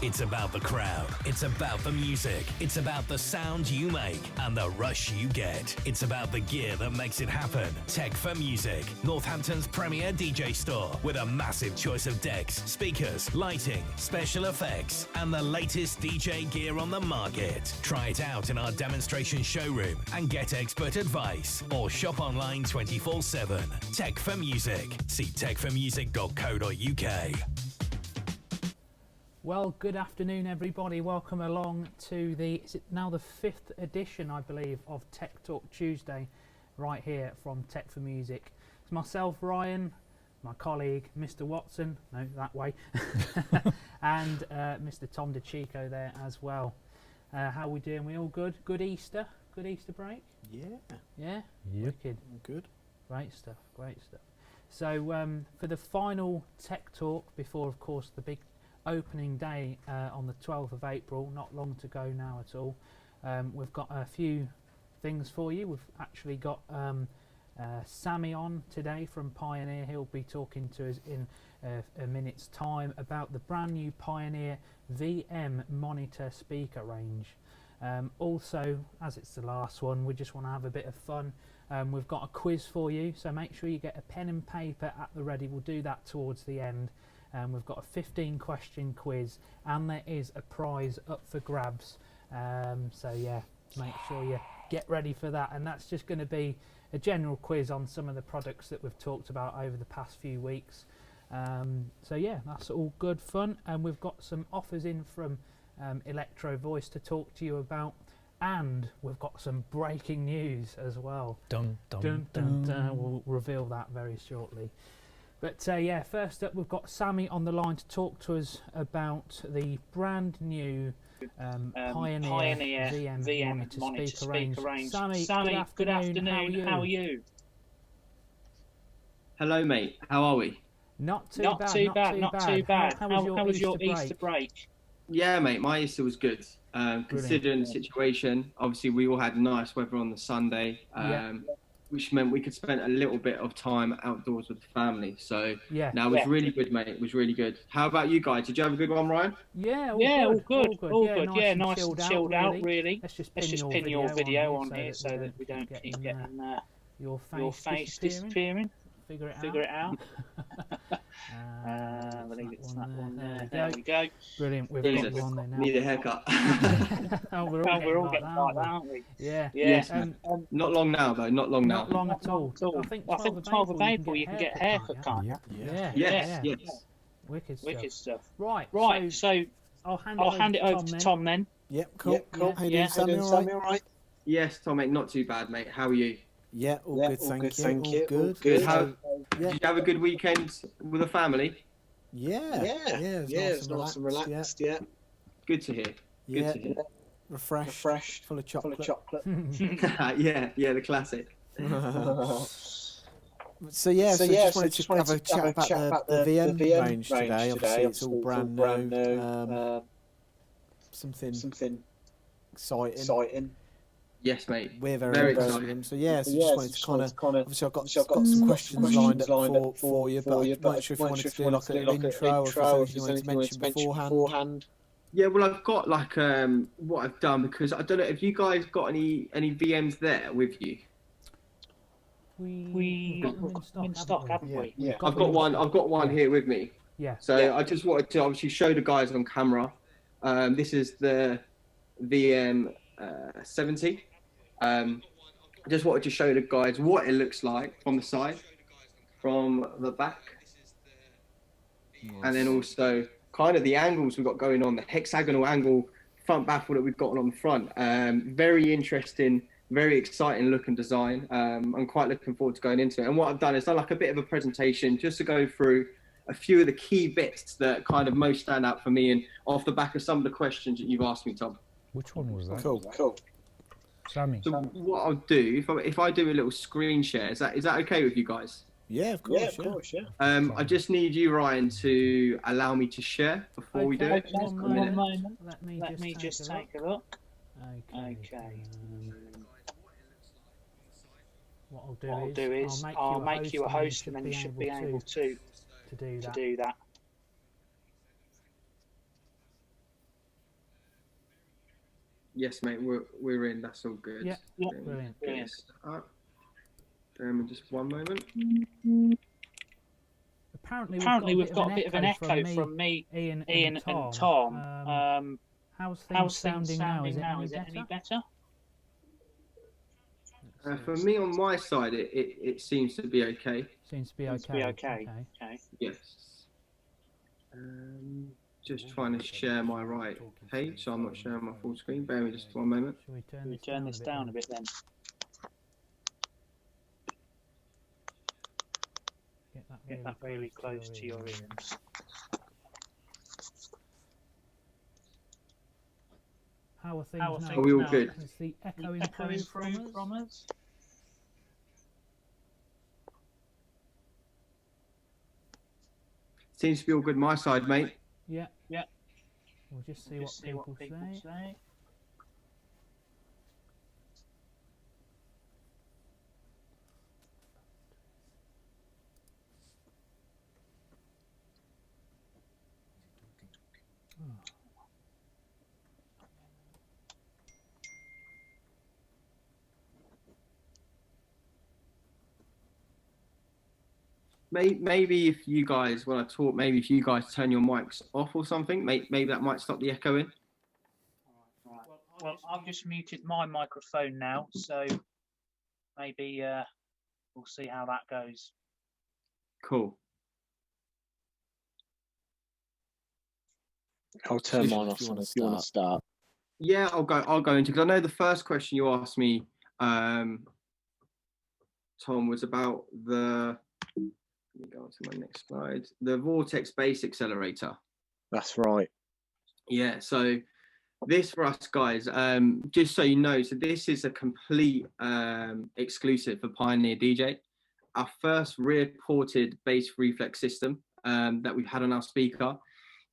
It's about the crowd. It's about the music. It's about the sound you make and the rush you get. It's about the gear that makes it happen. Tech for Music, Northampton's premier DJ store with a massive choice of decks, speakers, lighting, special effects, and the latest DJ gear on the market. Try it out in our demonstration showroom and get expert advice, or shop online 24/7. Tech for Music. See techformusic.co.uk. Well, good afternoon, everybody. Welcome along to is it now the 5th edition, I believe, of Tech Talk Tuesday, right here from Tech for Music. It's myself, Ryan, my colleague, Mr. Watson, no, that way, and Mr. Tom DeChico there as well. How are we doing? We all good? Good Easter? Good Easter break? Yeah. Yeah? Yep. Wicked. Good. Great stuff, great stuff. So for the final Tech Talk before, of course, the big opening day on the 12th of April, not long to go now at all, we've got a few things for you. We've actually got Sami on today from Pioneer. He'll be talking to us in a minute's time about the brand new Pioneer VM monitor speaker range. Also, as it's the last one, we just want to have a bit of fun. We've got a quiz for you, so make sure you get a pen and paper at the ready. We'll do that towards the end. We've got a 15-question quiz, and there is a prize up for grabs. So yeah, make sure you get ready for that. And that's just going to be a general quiz on some of the products that we've talked about over the past few weeks. So yeah, that's all good fun. And we've got some offers in from Electro-Voice to talk to you about. And we've got some breaking news as well. Dun, dun, Dun, dun. dun, dun. We'll reveal that very shortly. But yeah, first up we've got Sami on the line to talk to us about the brand new Pioneer VM monitor speaker range. Sami, good afternoon. How are you? Hello, mate. How are we? Not too bad. How was your Easter break? Yeah, mate. My Easter was good. Considering the situation, obviously we all had nice weather on the Sunday. Which meant we could spend a little bit of time outdoors with the family. So it was really good, mate. It was really good. How about you guys? Did you have a good one, Ryan? All good. Nice and chilled out, really. Let's just pin your video on here so that we don't keep getting your face disappearing. Figure it out. I believe it's that one there. There we go. Brilliant. We've got one there now. Need a haircut. We're all getting like that, aren't we? Yeah. Yes. Not long now, though. Not long now. Not long at all. I think 12th of April you can get a haircut, can't you? Yes. Wicked stuff. Right. So I'll hand it over to Tom then. Yep. Cool. How you doing, Sammy? All right? Yes, Tom, mate. Not too bad, mate. How are you? Yeah, all good, thank you. All good. Did you have a good weekend with the family? Yeah. It was nice and relaxed. Yeah. Good to hear. Good to hear. Refreshed, full of chocolate. yeah, the classic. So just wanted to have a chat about the VM range today. Obviously, it's all brand new. Something exciting. Yes, mate. We're very excited with them. So just wanted to kind of obviously I've got some questions lined up for you, but I'm not sure if you wanted to do like an intro or if there's anything you wanted to mention beforehand. Yeah, well, I've got like what I've done, because I don't know if you guys got any VMs there with you. We got them in stock, haven't we? Yeah. I've got one here with me. Yeah. So I just wanted to obviously show the guys on camera. This is the VM 70. I just wanted to show the guys what it looks like from the side, from the back, and then also kind of the angles we've got going on, the hexagonal angle front baffle that we've got on the front. Very interesting, very exciting look and design. I'm quite looking forward to going into it. And what I've done is done like a bit of a presentation just to go through a few of the key bits that kind of most stand out for me, and off the back of some of the questions that you've asked me, Tom. Which one was that? Cool. Sammy. So what I'll do, if I do a little screen share, is that okay with you guys? Yeah, of course. I just need you, Ryan, to allow me to share before we do it. One moment. Let me just take a look. Okay. What I'll do is I'll make you a host, and then you should be able to do that. Yes, mate, we're in. That's all good. Yeah, brilliant. Just one moment. Apparently, we've got a bit of an echo from me, Ian and Tom. How's things sounding now? Is it any better? For me, on my side, it seems to be okay. Seems to be okay. Yes. Just trying to share my right page, so I'm not sharing my full screen. Bear with me just one moment. Shall we turn this down a bit then? Get that really close to your ears. How are things now? Are we all good? Is the echo improved from us? Seems to be all good my side, mate. Yeah. We'll just see what people say. Maybe if you guys, when I talk, maybe if you guys turn your mics off or something, maybe that might stop the echoing. Right. Well, I've just muted my microphone now, so maybe we'll see how that goes. Cool. I'll turn mine off if you want to start. Yeah, I'll go into, because I know the first question you asked me, Tom, was about the. Let me go on to my next slide. The Vortex Bass Accelerator. That's right. Yeah, so this for us guys, just so you know, so this is a complete exclusive for Pioneer DJ. Our first rear ported bass reflex system that we've had on our speaker.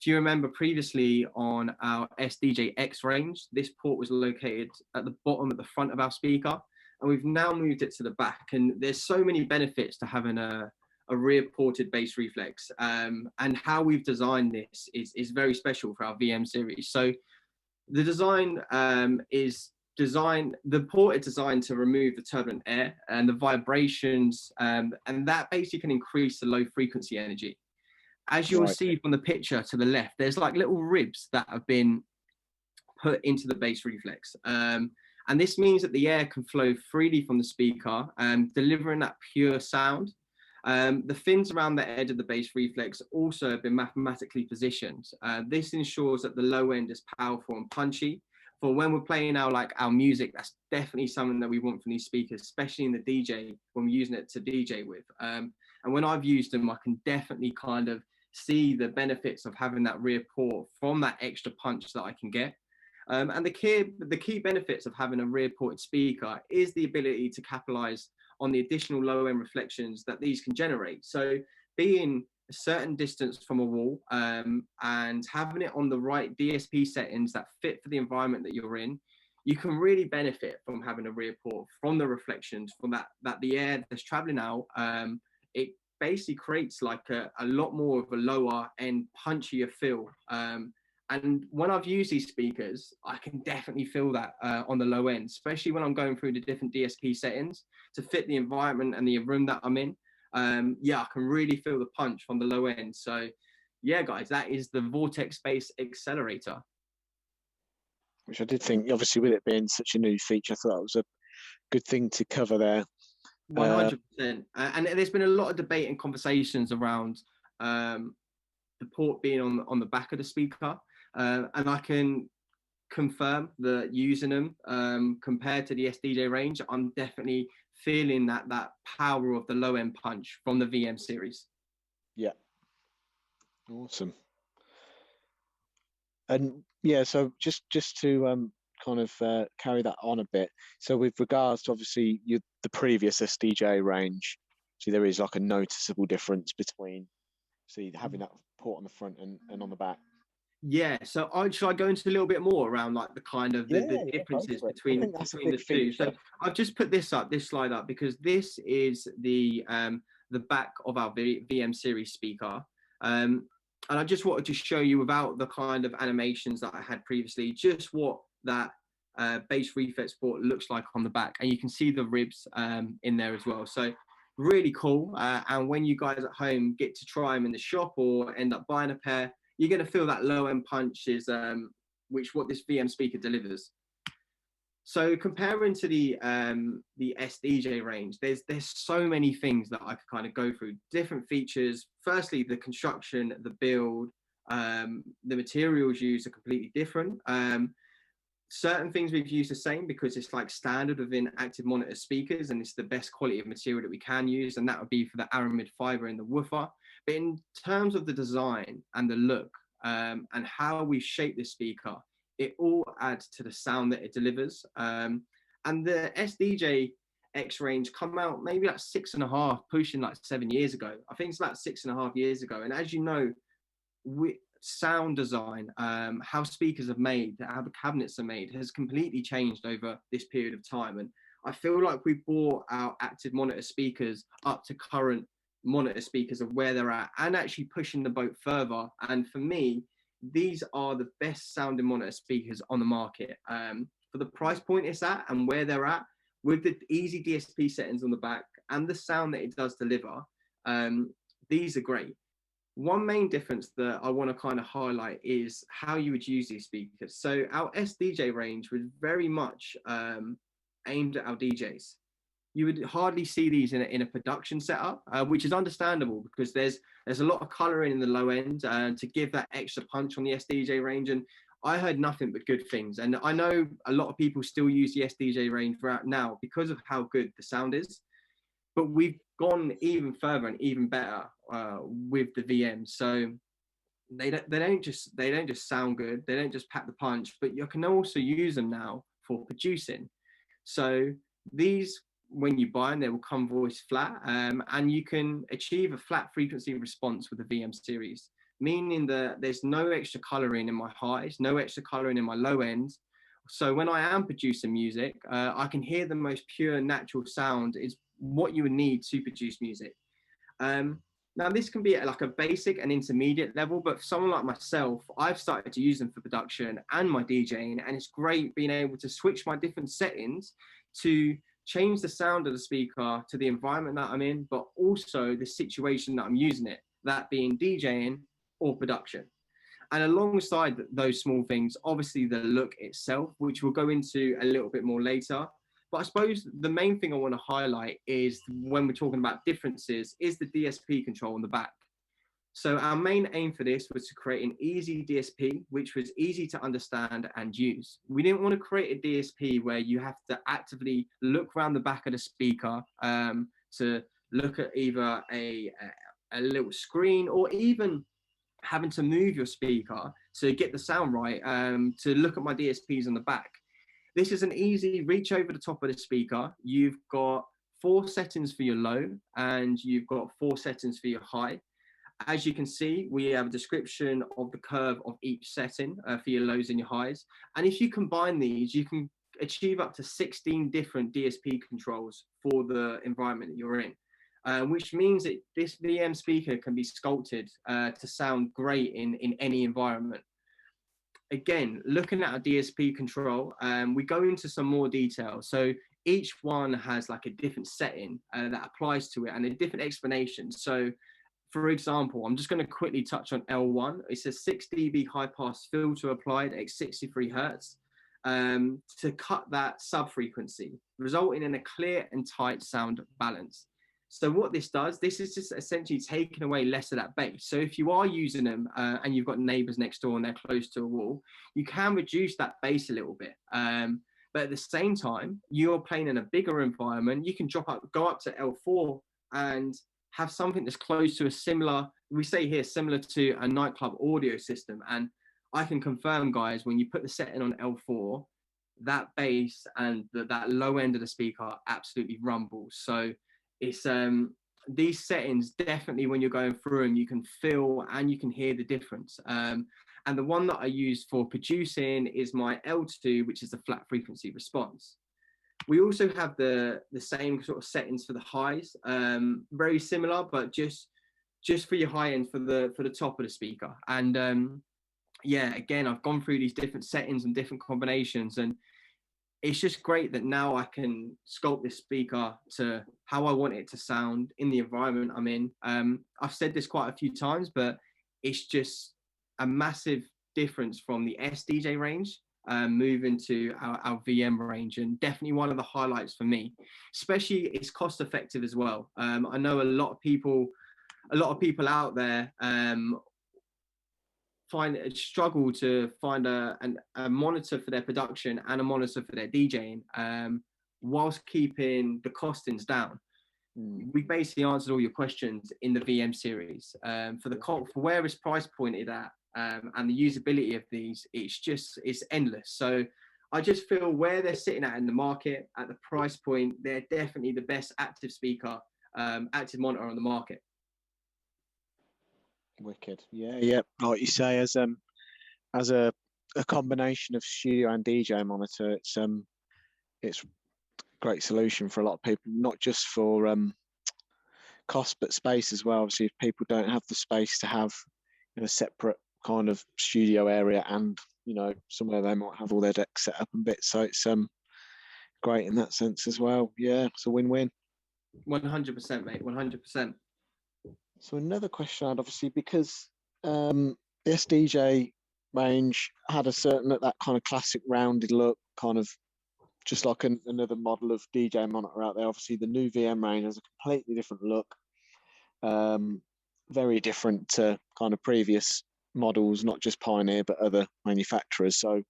If you remember previously on our SDJ X range, this port was located at the bottom at the front of our speaker, and we've now moved it to the back. And there's so many benefits to having a rear ported bass reflex, and how we've designed this is very special for our VM series. So the design the port is designed to remove the turbulent air and the vibrations, and that basically can increase the low frequency energy. As you'll see from the picture to the left, there's like little ribs that have been put into the bass reflex, and this means that the air can flow freely from the speaker, delivering that pure sound. The fins around the edge of the bass reflex also have been mathematically positioned. This ensures that the low end is powerful and punchy. For when we're playing our music, that's definitely something that we want from these speakers, especially in the DJ, when we're using it to DJ with. And when I've used them, I can definitely kind of see the benefits of having that rear port from that extra punch that I can get. And the key benefits of having a rear ported speaker is the ability to capitalize on the additional low end reflections that these can generate. So being a certain distance from a wall, and having it on the right DSP settings that fit for the environment that you're in, you can really benefit from having a rear port from the reflections, from that the air that's traveling out. It basically creates like a lot more of a lower end punchier feel. And when I've used these speakers, I can definitely feel that on the low end, especially when I'm going through the different DSP settings to fit the environment and the room that I'm in. I can really feel the punch from the low end. So yeah, guys, that is the Vortex Bass Accelerator. Which I did think, obviously with it being such a new feature, I thought it was a good thing to cover there. 100%. And there's been a lot of debate and conversations around the port being on the back of the speaker. And I can confirm that using them compared to the SDJ range, I'm definitely feeling that power of the low end punch from the VM series. Yeah. Awesome. And yeah, so just to kind of carry that on a bit. So with regards to obviously the previous SDJ range, so there is like a noticeable difference between having that port on the front and on the back. Yeah, so should I go into a little bit more around like the kind of the differences between the two? So I've just put this slide up because this is the back of our VM series speaker, and I just wanted to show you without the kind of animations that I had previously, just what that bass reflex port looks like on the back, and you can see the ribs in there as well. So really cool. And when you guys at home get to try them in the shop or end up buying a pair, you're going to feel that low end punch is which what this VM speaker delivers. So comparing to the SDJ range, there's so many things that I could kind of go through. Different features. Firstly, the construction, the build, the materials used are completely different. Certain things we've used the same because it's like standard within active monitor speakers, and it's the best quality of material that we can use, and that would be for the aramid fiber in the woofer. But in terms of the design and the look and how we shape the speaker, it all adds to the sound that it delivers. And the SDJ X range come out maybe like 6.5, pushing like 7 years ago. I think it's about 6.5 years ago. And as you know, sound design, how speakers are made, how the cabinets are made, has completely changed over this period of time. And I feel like we brought our active monitor speakers up to current monitor speakers of where they're at, and actually pushing the boat further. And for me, these are the best sounding monitor speakers on the market. For the price point it's at and where they're at, with the easy DSP settings on the back and the sound that it does deliver, these are great. One main difference that I want to kind of highlight is how you would use these speakers. So our SDJ range was very much aimed at our DJs. You would hardly see these in a production setup, which is understandable because there's a lot of colouring in the low end to give that extra punch on the SDJ range. And I heard nothing but good things. And I know a lot of people still use the SDJ range throughout now because of how good the sound is. But we've gone even further and even better with the VM. So they don't just sound good. They don't just pack the punch, but you can also use them now for producing. So these, when you buy them, they will come voice flat, and you can achieve a flat frequency response with the VM series, meaning that there's no extra coloring in my highs, no extra coloring in my low ends. So when I am producing music, I can hear the most pure natural sound is what you would need to produce music. Now this can be at like a basic and intermediate level, but for someone like myself, I've started to use them for production and my DJing, and it's great being able to switch my different settings to change the sound of the speaker to the environment that I'm in, but also the situation that I'm using it, that being DJing or production. And alongside those small things, obviously the look itself, which we'll go into a little bit more later. But I suppose the main thing I want to highlight is, when we're talking about differences, is the DSP control on the back. So our main aim for this was to create an easy DSP, which was easy to understand and use. We didn't want to create a DSP where you have to actively look around the back of the speaker to look at either a little screen, or even having to move your speaker to get the sound right, to look at my DSPs on the back. This is an easy reach over the top of the speaker. You've got 4 settings for your low, and you've got 4 settings for your high. As you can see, we have a description of the curve of each setting for your lows and your highs. And if you combine these, you can achieve up to 16 different DSP controls for the environment that you're in. Which means that this VM speaker can be sculpted to sound great in any environment. Again, looking at a DSP control, we go into some more detail. So each one has like a different setting that applies to it, and a different explanation. So for example, I'm just going to quickly touch on L1. It's a 6 dB high pass filter applied at 63 Hertz to cut that sub frequency, resulting in a clear and tight sound balance. So what this does, this is just essentially taking away less of that bass. So if you are using them and you've got neighbors next door and they're close to a wall, you can reduce that bass a little bit. But at the same time, you're playing in a bigger environment. You can go up to L4 and have something that's close to a similar, we say here, similar to a nightclub audio system. And I can confirm, guys, when you put the setting on L4, that bass and that low end of the speaker absolutely rumbles. So it's these settings, definitely when you're going through them, you can feel and you can hear the difference. And the one that I use for producing is my L2, which is the flat frequency response. We also have the same sort of settings for the highs, very similar, but just for your high end for the top of the speaker. And yeah, again, I've gone through these different settings and different combinations, and it's just great that now I can sculpt this speaker to how I want it to sound in the environment I'm in. I've said this quite a few times, but it's just a massive difference from the SDJ range moving to our VM range, and definitely one of the highlights for me. Especially, it's cost effective as well. I know a lot of people out there struggle to find a monitor for their production and a monitor for their DJing, whilst keeping the costings down. We basically answered all your questions in the VM series. For where it's price pointed at, and the usability of these, it's endless. So I just feel where they're sitting at in the market, at the price point, they're definitely the best active speaker, active monitor on the market. Wicked. Yeah. Like you say, as a combination of studio and DJ monitor, it's a great solution for a lot of people, not just for cost but space as well. Obviously, if people don't have the space to have a separate kind of studio area and somewhere they might have all their decks set up and bits, so it's great in that sense as well. Yeah, it's a win-win. 100%, mate. 100%. So another question I had, obviously, because the SDJ range had that kind of classic rounded look, kind of just like another model of DJ monitor out there. Obviously, the new VM range has a completely different look, very different to kind of previous models, not just Pioneer, but other manufacturers. So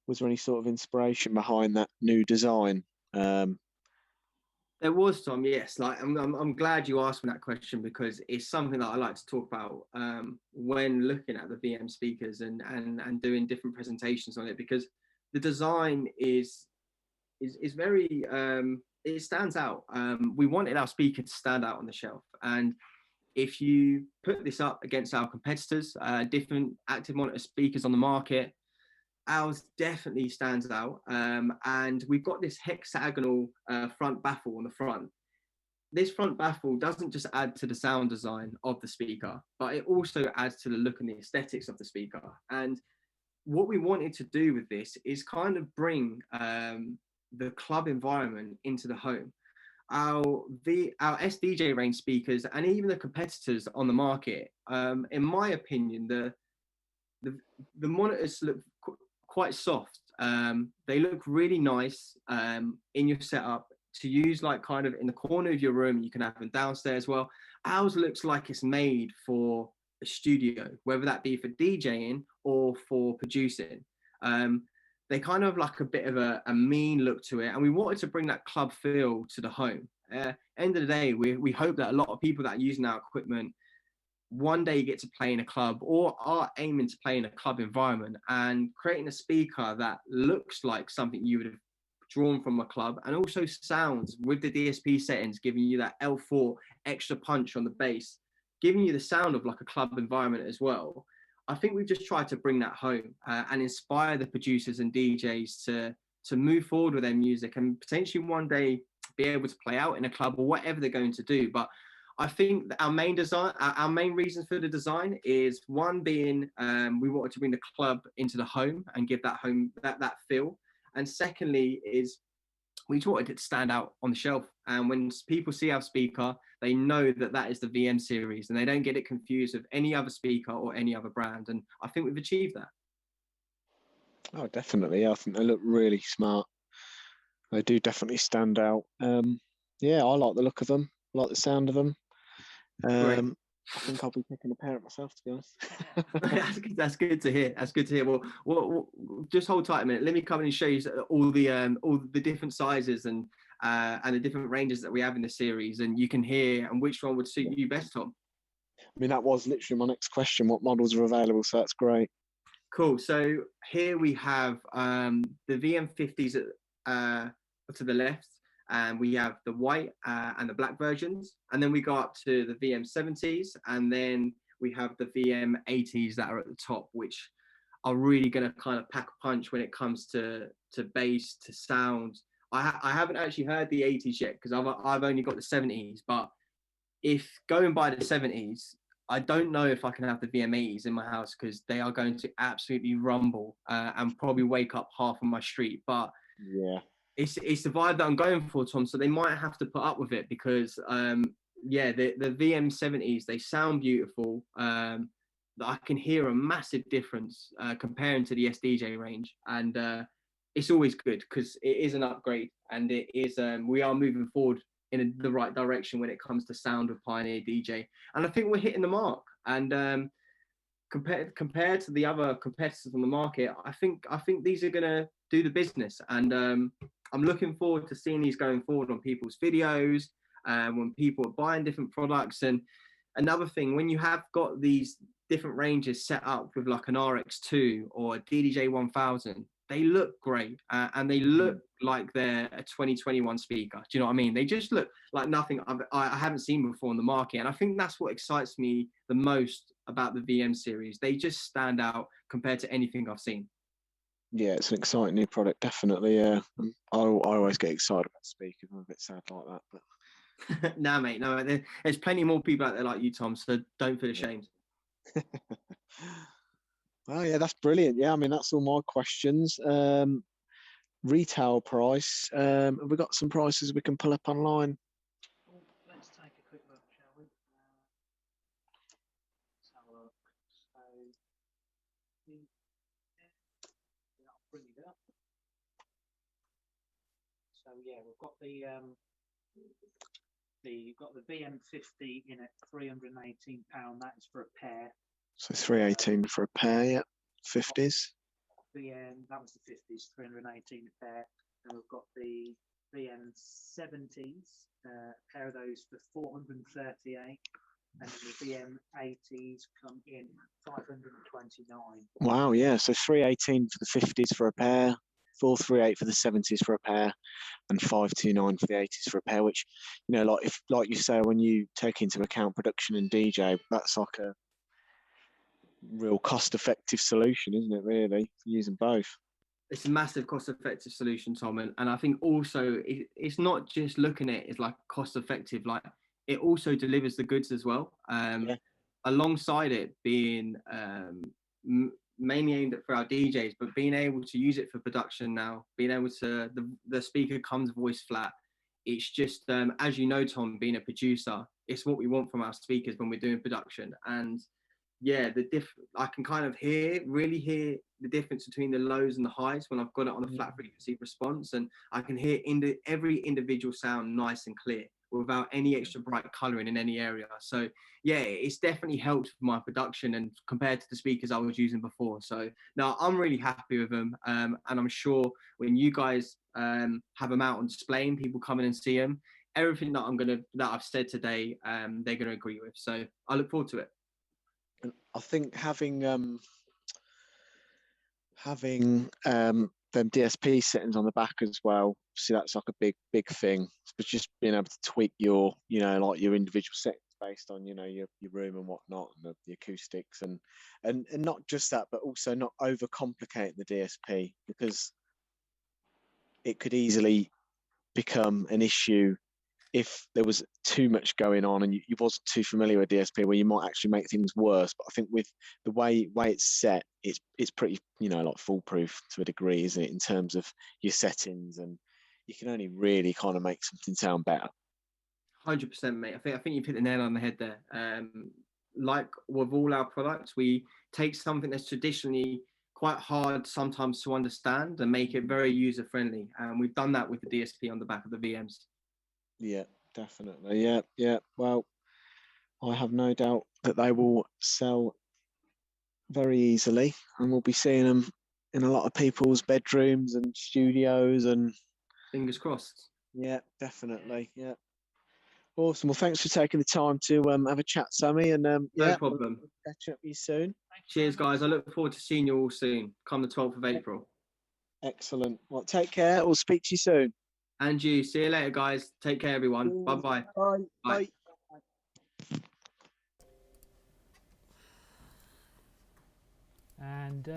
was there any sort of inspiration behind that new design? There was, Tom, yes. Like I'm glad you asked me that question, because it's something that I like to talk about when looking at the VM speakers and doing different presentations on it, because the design is very it stands out. We wanted our speaker to stand out on the shelf, and if you put this up against our competitors, different active monitor speakers on the market, ours definitely stands out. And we've got this hexagonal front baffle on the front. This front baffle doesn't just add to the sound design of the speaker, but it also adds to the look and the aesthetics of the speaker. And what we wanted to do with this is kind of bring the club environment into the home. Our SDJ range speakers and even the competitors on the market, in my opinion, the monitors look quite soft. They look really nice in your setup to use, like kind of in the corner of your room. You can have them downstairs. Well, ours looks like it's made for a studio, whether that be for DJing or for producing. They kind of like a bit of a mean look to it, and we wanted to bring that club feel to the home. End of the day, we hope that a lot of people that are using our equipment one day get to play in a club or are aiming to play in a club environment, and creating a speaker that looks like something you would have drawn from a club, and also sounds with the DSP settings, giving you that L4 extra punch on the bass, giving you the sound of like a club environment as well. I think we've just tried to bring that home and inspire the producers and DJs to move forward with their music and potentially one day be able to play out in a club or whatever they're going to do. But I think that our main reasons for the design is one being we wanted to bring the club into the home and give that home that feel, and secondly is we just wanted it to stand out on the shelf. And when people see our speaker, they know that is the VM series, and they don't get it confused with any other speaker or any other brand. And I think we've achieved that. Oh, definitely. I think they look really smart. They do definitely stand out. Yeah, I like the look of them. I like the sound of them. I think I'll be picking a pair of myself, to be honest. That's good to hear. That's good to hear. Well, just hold tight a minute. Let me come in and show you all the different sizes and the different ranges that we have in the series, and you can hear and which one would suit you best, Tom. I mean, that was literally my next question. What models are available? So that's great. Cool. So here we have the VM50s to the left, and we have the white and the black versions, and then we go up to the VM70s, and then we have the VM80s that are at the top, which are really going to kind of pack a punch when it comes to bass, to sound. I haven't actually heard the 80s yet because I've only got the 70s, but if going by the 70s, I don't know if I can have the VM80s in my house because they are going to absolutely rumble and probably wake up half of my street. But yeah, it's the vibe that I'm going for, Tom. So they might have to put up with it because yeah, the VM70s, they sound beautiful. I can hear a massive difference comparing to the SDJ range, and it's always good because it is an upgrade, and it is we are moving forward in the right direction when it comes to sound of Pioneer DJ, and I think we're hitting the mark. And compared to the other competitors on the market, I think these are gonna do the business, and I'm looking forward to seeing these going forward on people's videos, when people are buying different products. And another thing, when you have got these different ranges set up with like an RX2 or a DDJ 1000, they look great, and they look like they're a 2021 speaker. Do you know what I mean? They just look like nothing I haven't seen before in the market, and I think that's what excites me the most about the VM series. They just stand out compared to anything I've seen. Yeah, it's an exciting new product, definitely. Yeah, I always get excited about speakers. I'm a bit sad like that, but Nah, mate, no, there's plenty more people out there like you, Tom. So don't feel ashamed. Oh yeah, that's brilliant. Yeah, I mean that's all my questions. Retail price. Have we got some prices we can pull up online? Let's take a quick look, shall we? Let's have a look. So, I'll bring it up. So yeah, we've got you've got the VM50 in at £318. That is for a pair. So 318 for a pair. Yeah, 50s. That was the 50s, 318 a pair. And we've got the VM70s, a pair of those for 438, and the VM80s come in 529. Wow, yeah. So 318 for the 50s for a pair, 438 for the 70s for a pair, and 529 for the 80s for a pair. Which, you know, like you say, when you take into account production and DJ, that's like a real cost-effective solution, isn't it? Really, using both. It's a massive cost-effective solution, Tom, and I think also it's not just looking at it as like cost-effective. Like it also delivers the goods as well. Yeah. Alongside it being mainly aimed at for our DJs, but being able to use it for production now, being able to the speaker comes voice flat. It's just as you know, Tom, being a producer, it's what we want from our speakers when we're doing production. And yeah, I can kind of really hear the difference between the lows and the highs when I've got it on a flat frequency response, and I can hear every individual sound nice and clear without any extra bright colouring in any area. So yeah, it's definitely helped with my production and compared to the speakers I was using before. So now I'm really happy with them, and I'm sure when you guys have them out on display and people come in and see them, everything that I've said today, they're gonna agree with. So I look forward to it. And I think having them DSP settings on the back as well. See, that's like a big thing. But just being able to tweak your, like your individual settings based on, your room and whatnot, and the acoustics, and not just that, but also not overcomplicate the DSP, because it could easily become an issue if there was too much going on and you wasn't too familiar with DSP, where you might actually make things worse. But I think with the way it's set, it's pretty, like foolproof to a degree, isn't it, in terms of your settings, and you can only really kind of make something sound better. 100%, mate. I think you've hit the nail on the head there. Like with all our products, we take something that's traditionally quite hard sometimes to understand and make it very user friendly, and we've done that with the DSP on the back of the VMs. Yeah, definitely. Yeah. Well, I have no doubt that they will sell very easily, and we'll be seeing them in a lot of people's bedrooms and studios, and fingers crossed. Yeah, definitely. Yeah. Awesome. Well, thanks for taking the time to have a chat, Sami, and no problem. We'll catch up with you soon. Cheers, guys. I look forward to seeing you all soon. Come the 12th of April. Excellent. Well, take care. We'll speak to you soon. And you. See you later, guys. Take care, everyone. Bye-bye. Bye. Bye. And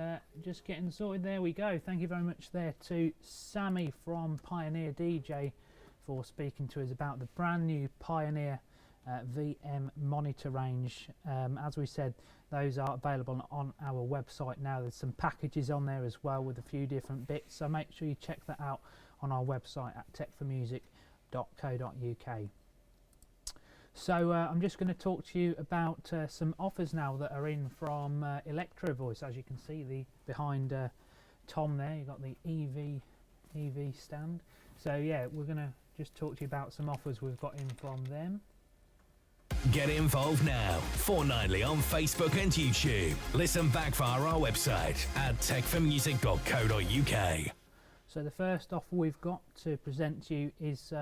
just getting sorted, there we go. Thank you very much there to Sami from Pioneer DJ for speaking to us about the brand new Pioneer VM monitor range. As we said, those are available on our website now. There's some packages on there as well with a few different bits, so make sure you check that out on our website at techformusic.co.uk. So I'm just going to talk to you about some offers now that are in from Electro-Voice. As you can see behind Tom there, you've got the EV stand. So yeah, we're going to just talk to you about some offers we've got in from them. Get involved now, fortnightly on Facebook and YouTube. Listen back via our website at techformusic.co.uk. So the first offer we've got to present to you is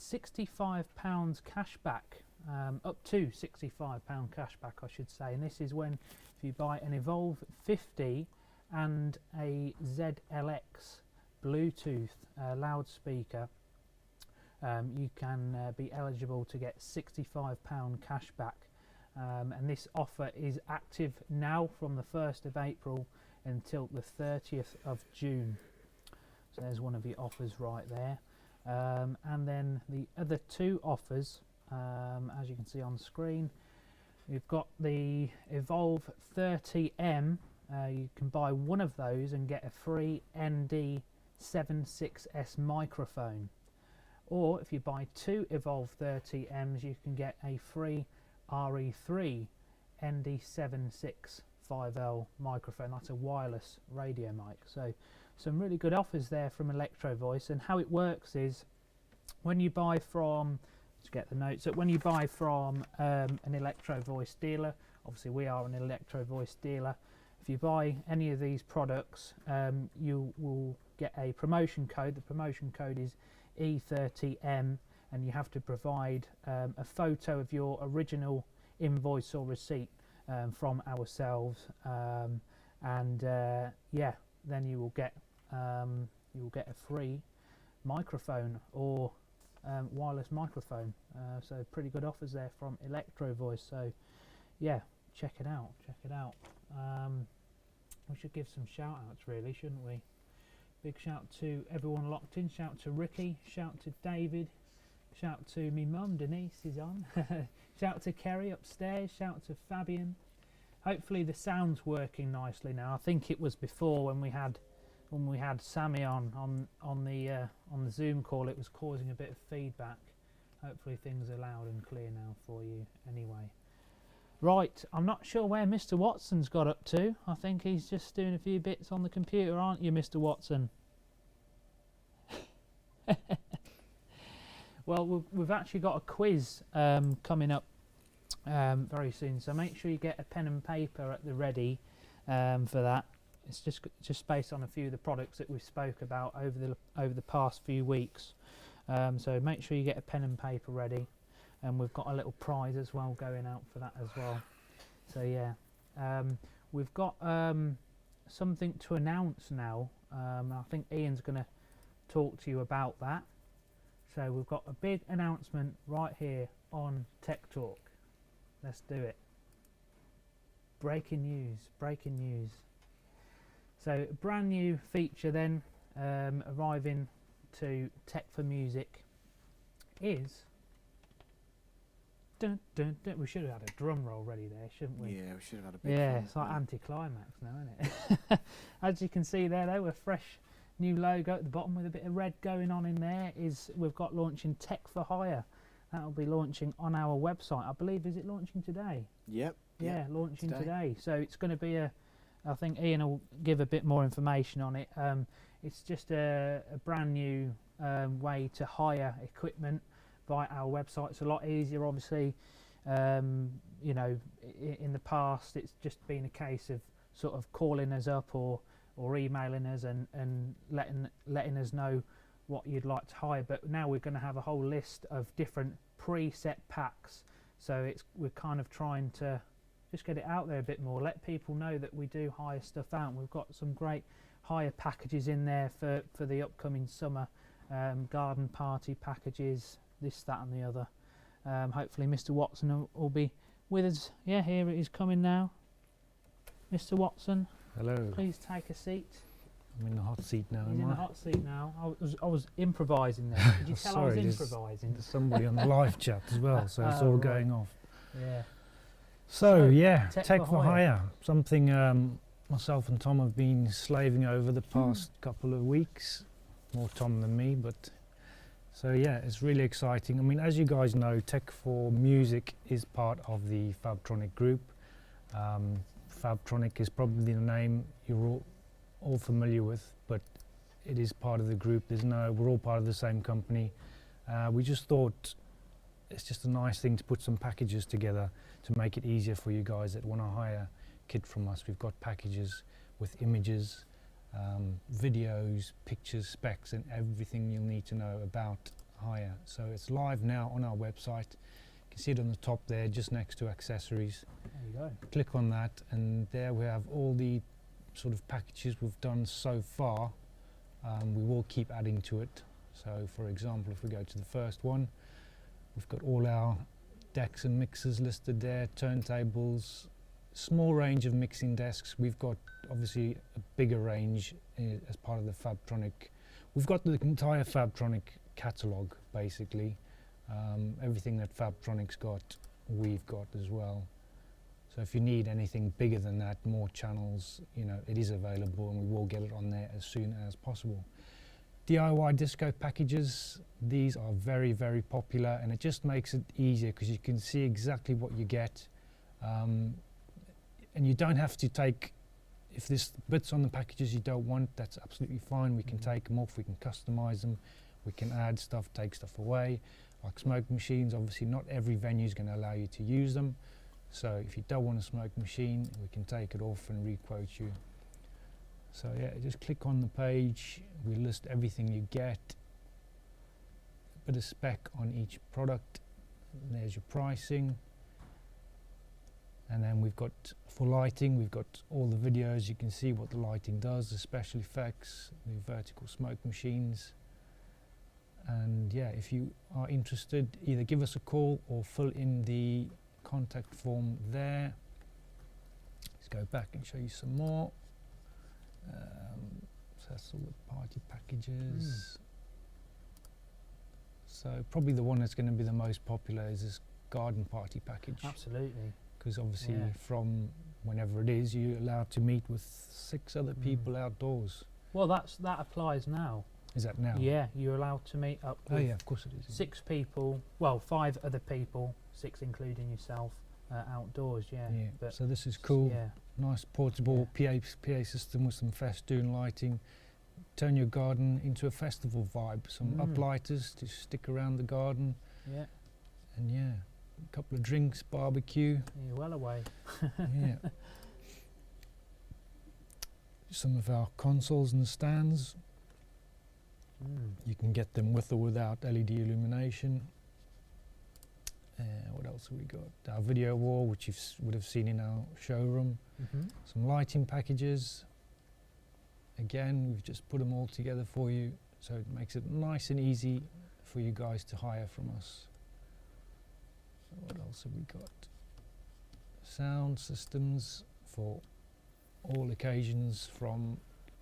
£65 cashback, up to £65 cashback I should say, and this is when if you buy an Evolve 50 and a ZLX Bluetooth loudspeaker, you can be eligible to get £65 cashback, and this offer is active now from the 1st of April until the 30th of June. So there's one of the offers right there. And then the other two offers, as you can see on the screen, we've got the Evolve 30M. You can buy one of those and get a free ND76S microphone. Or if you buy two Evolve 30Ms, you can get a free RE3 ND765L microphone. That's a wireless radio mic. So some really good offers there from Electro-Voice, and how it works is when you buy from, to get the notes, that when you buy from an Electro-Voice dealer, obviously we are an Electro-Voice dealer, if you buy any of these products, you will get a promotion code. The promotion code is E30M, and you have to provide a photo of your original invoice or receipt from ourselves, and yeah, then you will get a free microphone or wireless microphone. So pretty good offers there from Electro-Voice. So yeah, check it out. We should give some shout outs really, shouldn't we? Big shout to everyone locked in. Shout to Ricky, shout to David, shout to me mum Denise is on. Shout to Kerry upstairs, shout to Fabian. Hopefully the sound's working nicely now. I think it was before when we had Sami on the Zoom call, it was causing a bit of feedback. Hopefully things are loud and clear now for you anyway. Right, I'm not sure where Mr. Watson's got up to. I think he's just doing a few bits on the computer, aren't you, Mr. Watson? Well, we've actually got a quiz coming up very soon, so make sure you get a pen and paper at the ready for that. It's just based on a few of the products that we spoke about over the past few weeks. So make sure you get a pen and paper ready. And we've got a little prize as well going out for that as well. So yeah, we've got something to announce now. I think Ian's going to talk to you about that. So we've got a big announcement right here on Tech Talk. Let's do it. Breaking news. So a brand new feature then arriving to Tech for Music is... Dun, dun, dun. We should have had a drum roll ready there, shouldn't we? Yeah, we should have had a big Yeah, it's like anticlimax now, isn't it? As you can see there, though, a fresh new logo at the bottom with a bit of red going on in there. We've got launching Tech for Hire. That'll be launching on our website. I believe, is it launching today? Yep. Yeah, launching today. So it's going to be I think Ian will give a bit more information on it. It's just a brand new way to hire equipment via our website. It's a lot easier, obviously. You know, in the past it's just been a case of sort of calling us up or emailing us and letting us know what you'd like to hire, but now we're going to have a whole list of different preset packs. So we're kind of trying to just get it out there a bit more, let people know that we do hire stuff out. We've got some great hire packages in there for the upcoming summer, garden party packages, this, that and the other. Hopefully Mr. Watson will be with us. Yeah, here it is coming now. Mr. Watson, Hello. please take a seat. I'm in the hot seat now, He's am in the I? hot seat now. I was improvising there. Did you tell I was Sorry, improvising? There's somebody on the live chat as well, so it's all Right. going off. Yeah. So, So, yeah, Tech Tech for for Hire. Hire. Something myself and Tom have been slaving over the past couple of weeks. More Tom than me, but so yeah, it's really exciting. I mean, as you guys know, Tech for Music is part of the Fabtronic group. Fabtronic is probably the name you're all familiar with, but it is part of the group. We're all part of the same company. We just thought it's just a nice thing to put some packages together to make it easier for you guys that want to hire kit from us. We've got packages with images, videos, pictures, specs, and everything you'll need to know about hire. So it's live now on our website. You can see it on the top there, just next to accessories. There you go. Click on that, and there we have all the sort of packages we've done so far. We will keep adding to it. So for example, if we go to the first one, we've got all our decks and mixers listed there, turntables, small range of mixing desks. We've got obviously a bigger range as part of the Fabtronic. We've got the entire Fabtronic catalogue basically. Everything that Fabtronic's got, we've got as well. So if you need anything bigger than that, more channels, you know, it is available, and we will get it on there as soon as possible. DIY disco packages, these are very, very popular, and it just makes it easier because you can see exactly what you get. And you don't have to take, if there's bits on the packages you don't want, that's absolutely fine. We can take them off, we can customize them, we can add stuff, take stuff away. Like smoke machines, obviously not every venue is going to allow you to use them. So if you don't want a smoke machine, we can take it off and re-quote you. So yeah, just click on the page, we list everything you get, a bit of spec on each product, there's your pricing, and then we've got, for lighting, we've got all the videos, you can see what the lighting does, the special effects, the vertical smoke machines. And yeah, if you are interested, either give us a call or fill in the contact form there. Let's go back and show you some more. So that's all the party packages. So probably the one that's going to be the most popular is this garden party package. Absolutely. Because obviously Yeah. from whenever it is, you're allowed to meet with 6 other people outdoors. Well, that applies now. Is that now? Yeah, you're allowed to meet up Oh with yeah, of course it is. 6 people, well, 5 other people, 6 including yourself, outdoors, yeah. Yeah. But So this is cool. yeah, Nice portable PA system with some festoon lighting. Turn your garden into a festival vibe. Some uplighters to stick around the garden. yeah, And yeah, a couple of drinks, barbecue. you're well away. Yeah. Some of our consoles and stands. You can get them with or without LED illumination. What else have we got? Our video wall, which you would have seen in our showroom. Some lighting packages. Again, we've just put them all together for you, so it makes it nice and easy for you guys to hire from us. What else have we got? Sound systems for all occasions, from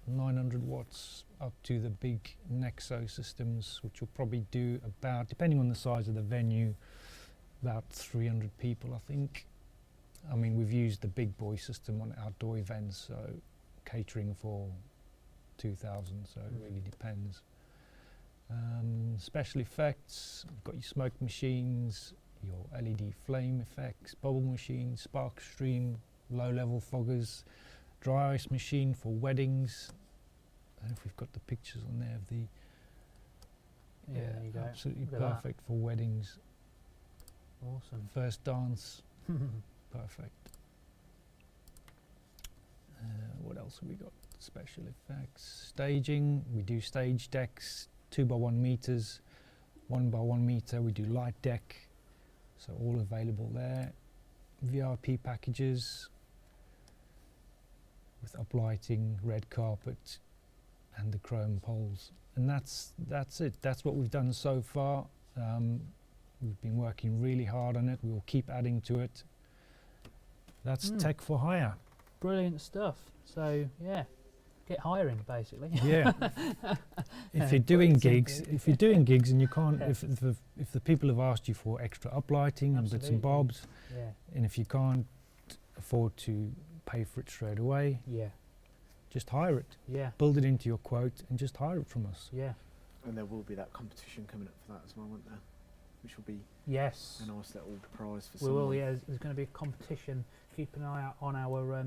900 watts up to the big Nexo systems, which will probably do about, depending on the size of the venue, about 300 people, I think. I mean, we've used the big boy system on outdoor events, so catering for 2,000, so it really depends. Special effects, you've got your smoke machines, your LED flame effects, bubble machines, spark stream, low level foggers, dry ice machine for weddings. I don't know if we've got the pictures on there of the, Yeah, there you go. absolutely Look at that. perfect for weddings. Awesome. First dance, perfect. What else have we got? Special effects, staging, we do stage decks, 2x1 meters, 1x1 meter, we do light deck, so all available there. VIP packages with uplighting, red carpet, and the chrome poles. And that's it, that's what we've done so far. We've been working really hard on it, we will keep adding to it. That's Tech for Hire. Brilliant stuff. So yeah, get hiring basically. Yeah. If you're doing gigs, and you can't, Yeah. if the people have asked you for extra uplighting and bits and Absolutely. bobs, Yeah, and if you can't afford to pay for it straight away, yeah, just hire it. yeah, Build it into your quote and just hire it from us. yeah. And there will be that competition coming up for that as well, won't there? Which will be Yes. a nice little prize for We will, someone. yeah. There's going to be a competition. Keep an eye out on our.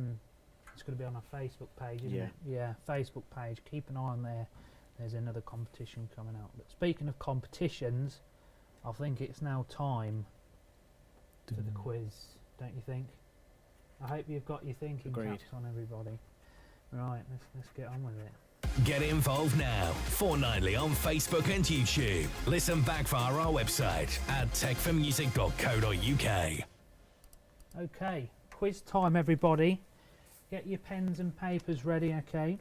It's going to be on our Facebook page, isn't Yeah. it? Yeah, Facebook page. Keep an eye on there. There's another competition coming out. But speaking of competitions, I think it's now time for the quiz. Don't you think? I hope you've got your thinking Agreed. caps on, everybody. Right, let's get on with it. Get involved now, fortnightly on Facebook and YouTube. Listen back via our website at techformusic.co.uk. Okay, quiz time, everybody. Get your pens and papers ready, okay?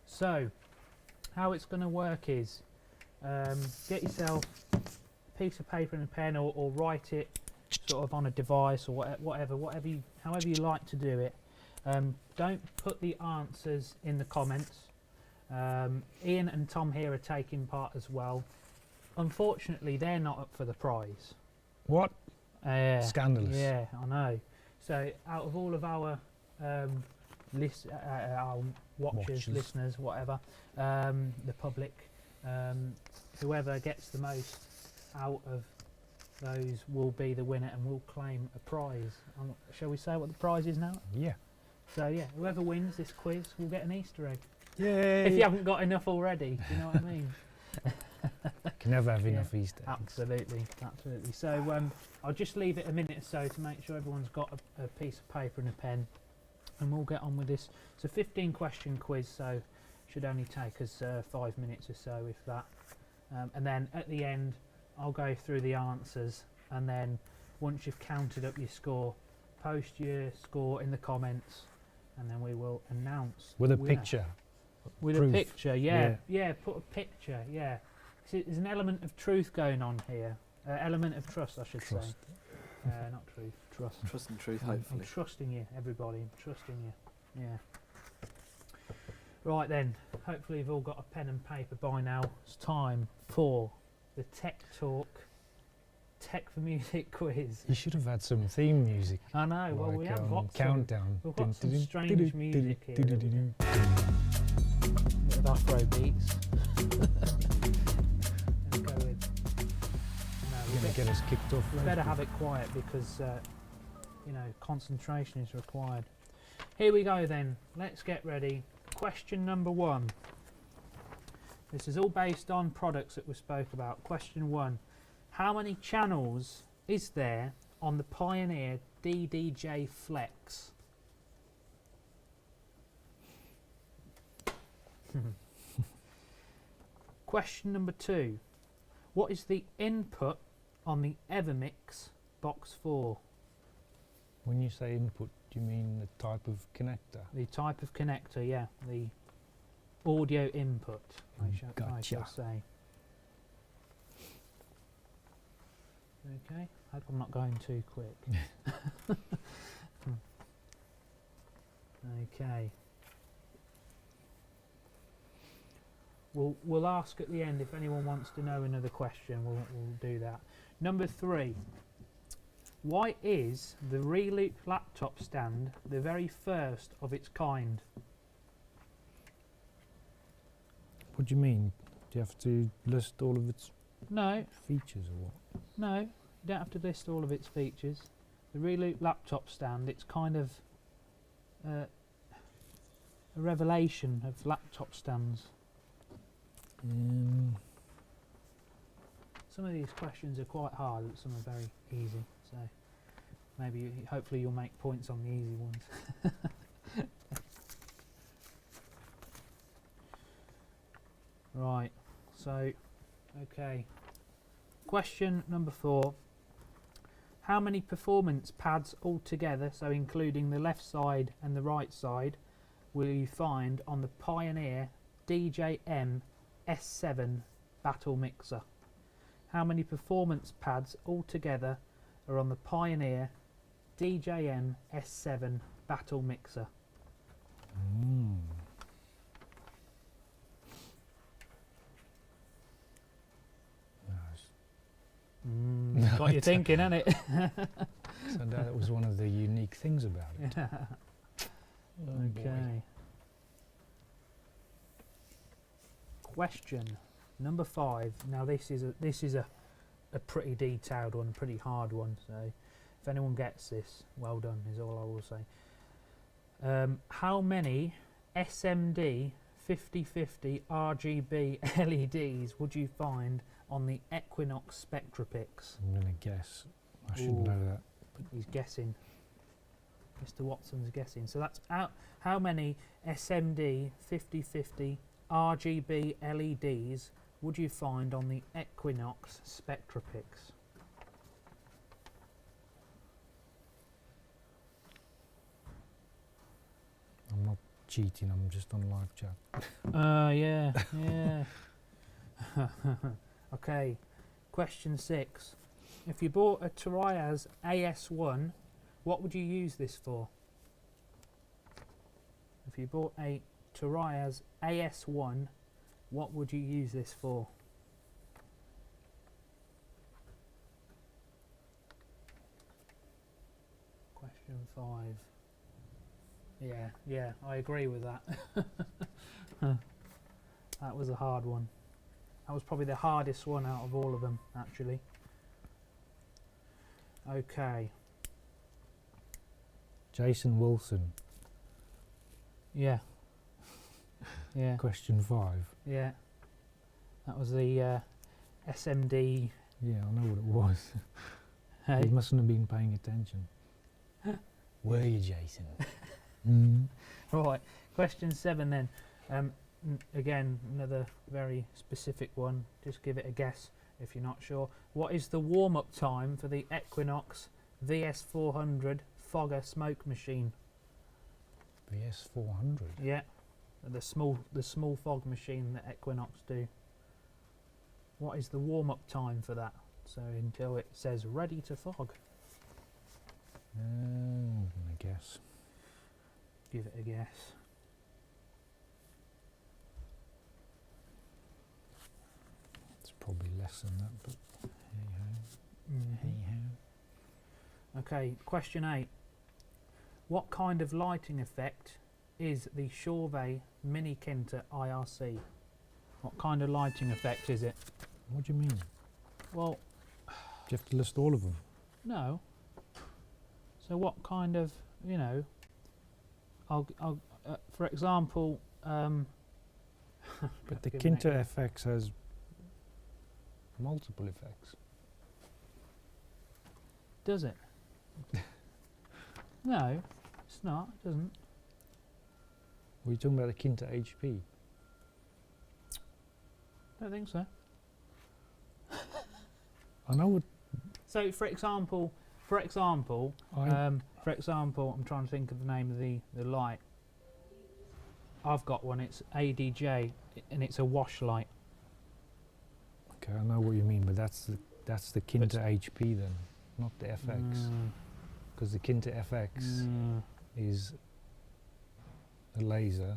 So, how it's going to work is, get yourself a piece of paper and a pen, or write it sort of on a device, or however you like to do it. Don't put the answers in the comments. Ian and Tom here are taking part as well. Unfortunately, they're not up for the prize. What? Scandalous. Yeah, I know. So, out of all of our our watchers, listeners, whatever, the public, whoever gets the most out of those will be the winner and will claim a prize. Shall we say what the prize is now? Yeah. So yeah, whoever wins this quiz will get an Easter egg. Yay! If you haven't got enough already, do you know what I mean? Can never have Yeah. enough Easter eggs. Absolutely, absolutely. So I'll just leave it a minute or so to make sure everyone's got a piece of paper and a pen, and we'll get on with this. It's a 15-question quiz, so should only take us 5 minutes or so, if that. And then at the end, I'll go through the answers, and then once you've counted up your score, post your score in the comments, and then we will announce With the a winner. picture. With Proof. a picture, yeah, put a picture, yeah. See, there's an element of truth going on here, element of trust, I should Trust. say. Not truth, trust. Trust and truth, I'm hopefully. trusting you, everybody. I'm trusting you. Yeah. Right then. Hopefully you've all got a pen and paper by now. It's time for the Tech Talk, Tech for Music quiz. You should have had some theme music. I know. Well, we have got countdown. We've got some strange music here. Bit of Afro beats. Let's go with. No, Gonna get us kicked off. we right? better have it quiet because concentration is required. Here we go then. Let's get ready. Question number 1. This is all based on products that we spoke about. Question 1. How many channels is there on the Pioneer DDJ Flex? Question number 2. What is the input on the Evermix Box 4? When you say input, do you mean the type of connector? The type of connector, yeah. The audio input, I shall Gotcha. say. Okay, hope I'm not going too quick. Okay. We'll ask at the end if anyone wants to know another question. We'll do that. Number 3. Why is the Reloop laptop stand the very first of its kind? What do you mean? Do you have to list all of its No, features or what? no, you don't have to list all of its features. The Reloop laptop stand, it's kind of a revelation of laptop stands. Some of these questions are quite hard, but some are very easy. So maybe, hopefully, you'll make points on the easy ones. Right. So, okay. Question number 4. How many performance pads altogether, so including the left side and the right side, will you find on the Pioneer DJM S7 Battle Mixer? How many performance pads altogether are on the Pioneer DJM S7 Battle Mixer? night. Got you thinking, hasn't it? So that was one of the unique things about it. Oh, boy. Okay. Question number 5. Now this is a pretty detailed one, a pretty hard one. So if anyone gets this, well done is all I will say. How many SMD 50/50 RGB LEDs would you find on the Equinox Spectrapix? I'm going to guess. I should Ooh. know that. He's guessing. Mr. Watson's guessing. So that's how many SMD 50/50 RGB LEDs would you find on the Equinox Spectrapix? I'm not cheating, I'm just on live chat. Yeah, yeah. Okay, question 6. If you bought a Trias AS1, what would you use this for? If you bought a Trias AS1, what would you use this for? Question 5. Yeah, I agree with that. That was a hard one. That was probably the hardest one out of all of them, actually. Okay. Jason Wilson, Yeah. Yeah. question 5. Yeah. That was the SMD. Yeah, I know what it was. Hey. You mustn't have been paying attention. Were you, Jason? Right. Question 7 then. Again, another very specific one. Just give it a guess if you're not sure. What is the warm-up time for the Equinox VS400 fogger smoke machine? VS400? Yeah. The small fog machine that Equinox do. What is the warm-up time for that? So until it says ready to fog. I'm gonna guess. Give it a guess. It's probably less than that, but hey ho. Hey ho. Okay, question 8. What kind of lighting effect is the Chauvet Mini Kinter IRC? What kind of lighting effect is it? What do you mean? Well, Do you have to list all of them? no. So what kind of, you know, I'll for example, But the give an Kinter FX has multiple effects. does it? No, it's not. It doesn't. Were you talking about the Kinter HP? Don't think so. I know what. So, for example, I'm trying to think of the name of the light. I've got one. It's ADJ, and it's a wash light. Okay, I know what you mean, but that's the Kinter HP then, not the FX. Because the Kinter FX is a laser,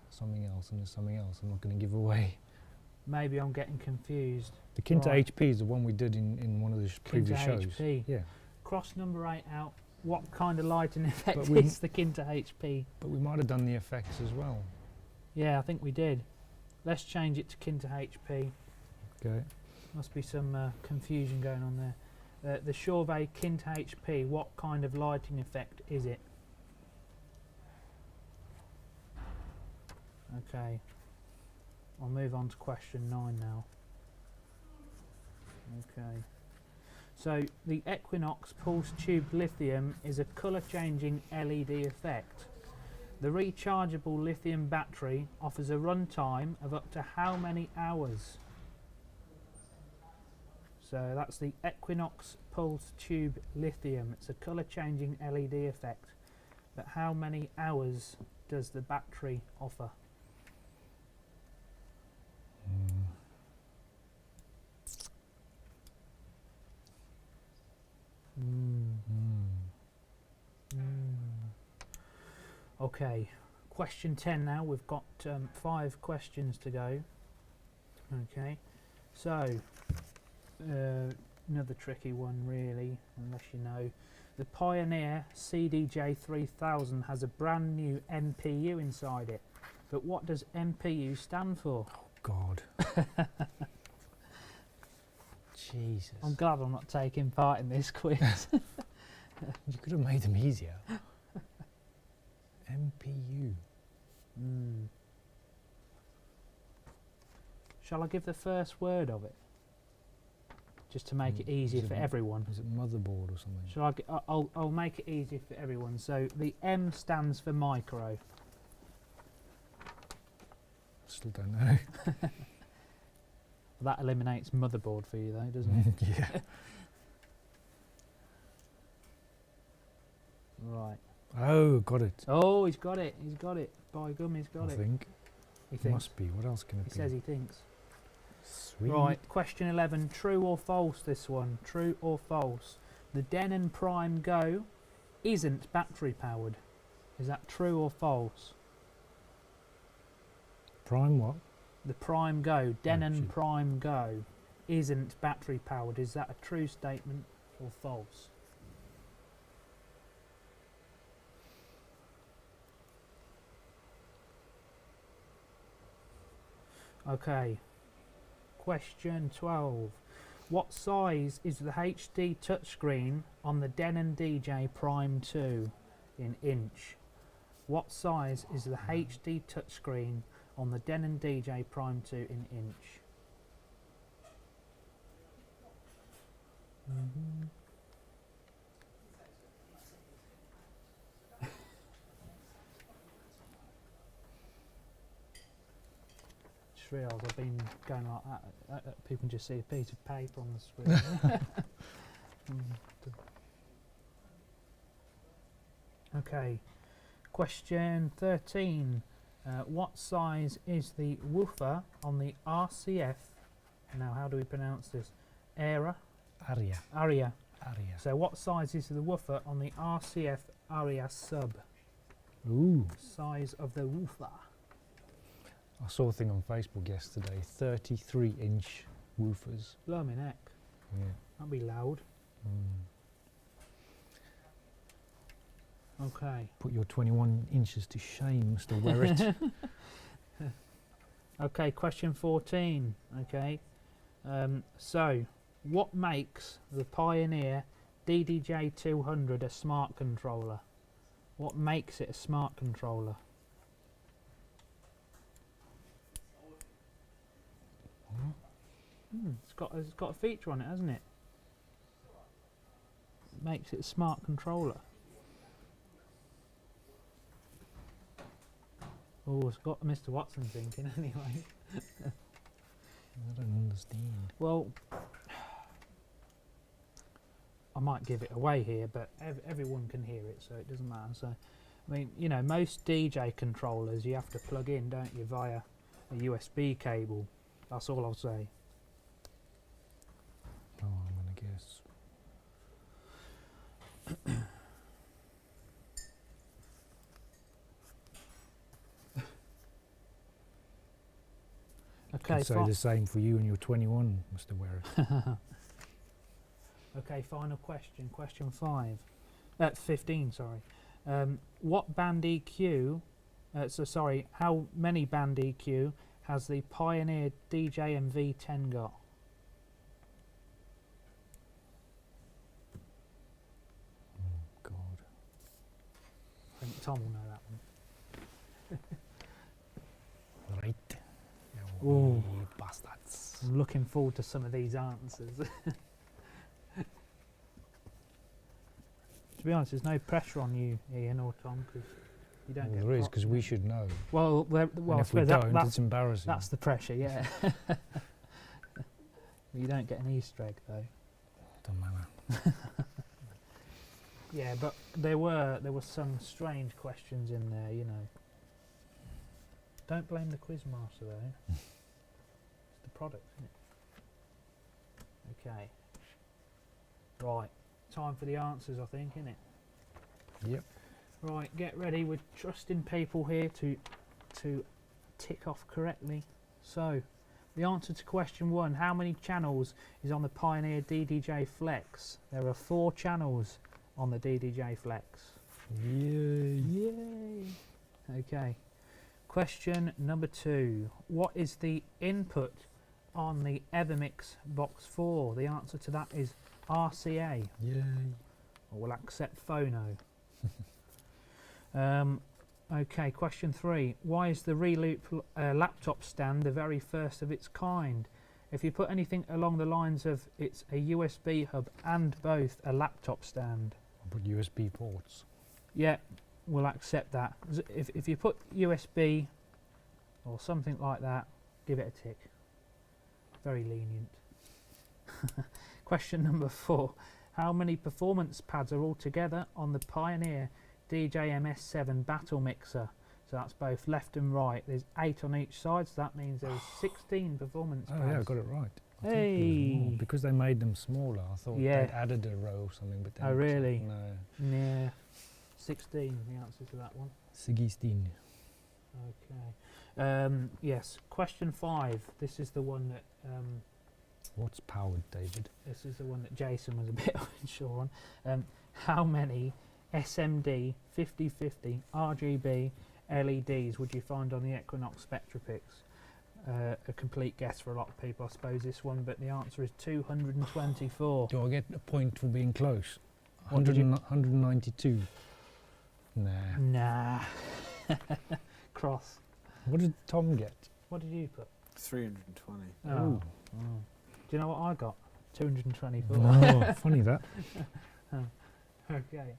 something else, and there's something else I'm not going to give away. Maybe I'm getting confused. The Kinter Right. HP is the one we did in one of the previous Kinter shows. HP. Yeah, Cross number 8 out. What kind of lighting effect But we- is the Kinter HP? but we might have done the FX as well. Yeah, I think we did. Let's change it to Kinter HP. Okay. Must be some confusion going on there. The Chauvet Kinter HP, what kind of lighting effect is it? Okay. I'll move on to question 9 now. Okay. So the Equinox Pulse Tube Lithium is a colour changing LED effect. The rechargeable lithium battery offers a runtime of up to how many hours? So that's the Equinox Pulse Tube Lithium. It's a colour changing LED effect. But how many hours does the battery offer? Okay, question 10 now. We've got 5 questions to go. Okay, so another tricky one, really, unless you know. The Pioneer CDJ 3000 has a brand new MPU inside it, but what does MPU stand for? Oh God. Jesus. I'm glad I'm not taking part in this quiz. You could have made them easier. MPU. Shall I give the first word of it? Just to make it easier for everyone. Is it motherboard or something? Shall I'll make it easier for everyone. So the M stands for micro. Still don't know. That eliminates motherboard for you though, doesn't it? Yeah. Right. Oh, got it. Oh, he's got it. He's got it. By gum, he's got I it. think. He It thinks. must be. What else can it He be? says he thinks. Sweet. Right. Question 11. True or false? This one. True or false? The Denon Prime Go isn't battery powered. Is that true or false? Prime what? The Prime Go, Denon shit. Prime Go, isn't battery powered. Is that a true statement or false? Okay. Question 12. What size is the HD touchscreen on the Denon DJ Prime 2 in inch? What size is the HD touchscreen on the Denon DJ Prime 2 in inch? Just realised I've been going like that. People can just see a piece of paper on the screen. Okay. Question 13. What size is the woofer on the RCF? Now, how do we pronounce this? Aria. Aria. So, what size is the woofer on the RCF Aria sub? Ooh. Size of the woofer. I saw a thing on Facebook yesterday. 33-inch woofers. Blimey neck. Yeah. That'd be loud. Okay. Put your 21 inches to shame, Mr. Werrett. Okay, question 14. Okay. So, what makes the Pioneer DDJ 200 a smart controller? What makes it a smart controller? It's got a feature on it, hasn't it? Makes it a smart controller. Oh, it's got Mr. Watson thinking anyway. I don't understand. Well, I might give it away here, but everyone can hear it, so it doesn't matter. So, I mean, you know, most DJ controllers you have to plug in, don't you, via a USB cable. That's all I'll say. Oh, I'm going to guess. Okay, I'd say the same for you and your 21, Mr. Werrett. Okay, final question. Question 15, sorry. What band EQ, how many band EQ has the Pioneer DJM V10 got? Oh, God. I think Tom will know that one. Right. Ooh. You bastards. I'm looking forward to some of these answers. To be honest, there's no pressure on you, Ian or Tom, because you don't get. There is, because we should know. Well, And I if we suppose don't, that's it's embarrassing. that's the pressure, yeah. You don't get an Easter egg though. Don't matter. Yeah, but there were some strange questions in there, you know. Don't blame the quiz master though. It's the product, isn't it? Okay. Right. Time for the answers, I think, isn't it? Yep. Right, get ready. We're trusting people here to tick off correctly. So, The answer to question 1, how many channels is on the Pioneer DDJ Flex? There are 4 channels on the DDJ Flex. Yay. Yay! Okay. Question number 2. What is the input on the Evermix Box 4? The answer to that is RCA. Yay. Or we'll accept phono. Okay, question 3. Why is the Reloop laptop stand the very first of its kind? If you put anything along the lines of it's a USB hub and both a laptop stand. I'll put USB ports. Yeah, we'll accept that. If you put USB or something like that, give it a tick. Very lenient. Question number 4. How many performance pads are altogether on the Pioneer DJ-MS7 battle mixer? So that's both left and right. There's 8 on each side, so that means there's 16 performance pads. Oh yeah, I got it right. I think Hey! more, because they made them smaller, I thought Yeah. they'd added a row or something, but then Oh really? No. Yeah. 16, the answer to that one. 16. Okay. Yes. Question 5. This is the one that What's powered, David? this is the one that Jason was a bit unsure on. How many SMD 5050 RGB LEDs would you find on the Equinox Spectrapix? A complete guess for a lot of people, I suppose, this one, but the answer is 224. Do I get a point for being close? What did you- 192. Nah. Nah. Cross. What did Tom get? What did you put? 320. Oh. Ooh. Oh. Do you know what I got? 224. Oh, funny that. Okay.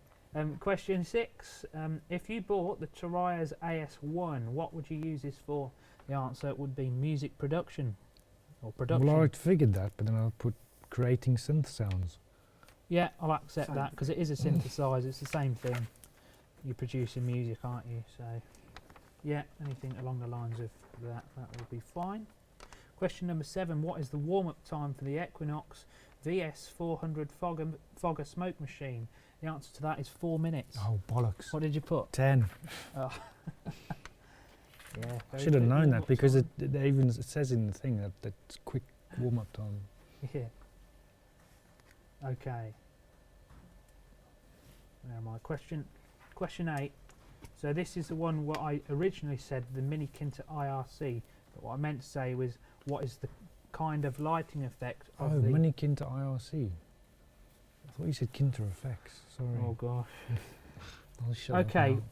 Question 6. If you bought the Tarias AS1, what would you use this for? The answer would be music production. Or production. Well, I'd figured that, but then I'll put creating synth sounds. Yeah, I'll accept Same that because it is a synthesizer. It's the same thing. You're producing music, aren't you? So, yeah, anything along the lines of that will be fine. Question number 7. What is the warm-up time for the Equinox VS400 Fogger smoke machine? The answer to that is 4 minutes. Oh, bollocks. What did you put? 10. Oh. Yeah, I very should have quick known that warm-up because time. it even says in the thing that it's quick warm-up time. Yeah. Okay. Where am I? Question 8. So this is the one what I originally said, the Mini Kinta IRC. But what I meant to say was, what is the kind of lighting effect of Oh, the... Mini Kinta IRC. I thought you said Kinta Effects. Sorry. Oh gosh. I'll shut up Okay. now.